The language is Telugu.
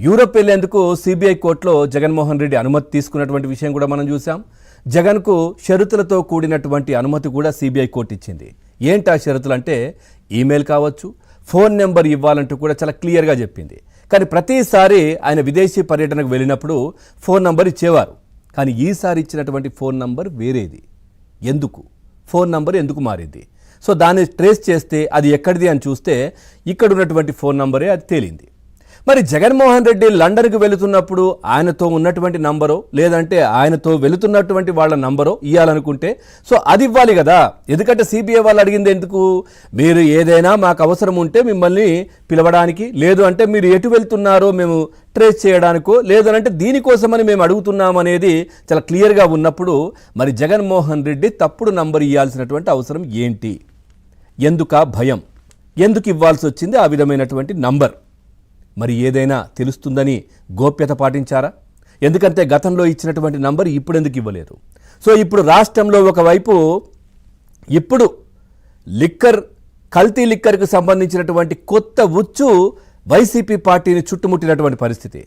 యూరప్ వెళ్లేందుకు సిబిఐ కోర్టులో జగన్మోహన్ రెడ్డి అనుమతి తీసుకున్నటువంటి విషయం కూడా మనం చూసాం. జగన్కు షరతులతో కూడినటువంటి అనుమతి కూడా సిబిఐ కోర్టు ఇచ్చింది. ఏంటి ఆ షరతులు అంటే ఈమెయిల్ కావచ్చు, ఫోన్ నెంబర్ ఇవ్వాలంటూ కూడా చాలా క్లియర్గా చెప్పింది. కానీ ప్రతిసారి ఆయన విదేశీ పర్యటనకు వెళ్ళినప్పుడు ఫోన్ నంబర్ ఇచ్చేవారు. కానీ ఈసారి ఇచ్చినటువంటి ఫోన్ నంబర్ వేరేది. ఎందుకు ఫోన్ నంబర్ ఎందుకు మారింది? సో దాన్ని ట్రేస్ చేస్తే అది ఎక్కడిది అని చూస్తే ఇక్కడ ఉన్నటువంటి ఫోన్ నంబరే అది తేలింది. మరి జగన్మోహన్ రెడ్డి లండన్కి వెళుతున్నప్పుడు ఆయనతో ఉన్నటువంటి నంబరో లేదంటే ఆయనతో వెళుతున్నటువంటి వాళ్ళ నంబరో ఇవ్వాలనుకుంటే సో అది ఇవ్వాలి కదా. ఎందుకంటే సిబిఐ వాళ్ళు అడిగింది ఎందుకు, మీరు ఏదైనా మాకు అవసరం ఉంటే మిమ్మల్ని పిలవడానికి, లేదు అంటే మీరు ఎటు వెళ్తున్నారో మేము ట్రేస్ చేయడానికో, లేదనంటే దీనికోసమని మేము అడుగుతున్నాం అనేది చాలా క్లియర్గా ఉన్నప్పుడు మరి జగన్మోహన్ రెడ్డి తప్పుడు నంబర్ ఇవ్వాల్సినటువంటి అవసరం ఏంటి? ఎందుక భయం? ఎందుకు ఇవ్వాల్సి వచ్చింది ఆ విధమైనటువంటి నంబర్? మరి ఏదైనా తెలుస్తుందని గోప్యత పాటించారా? ఎందుకంటే గతంలో ఇచ్చినటువంటి నంబర్ ఇప్పుడు ఎందుకు ఇవ్వలేదు? సో ఇప్పుడు రాష్ట్రంలో ఒకవైపు ఇప్పుడు కల్తీ లిక్కర్కు సంబంధించినటువంటి కొత్త ఉచ్చు వైసీపీ పార్టీని చుట్టుముట్టినటువంటి పరిస్థితి.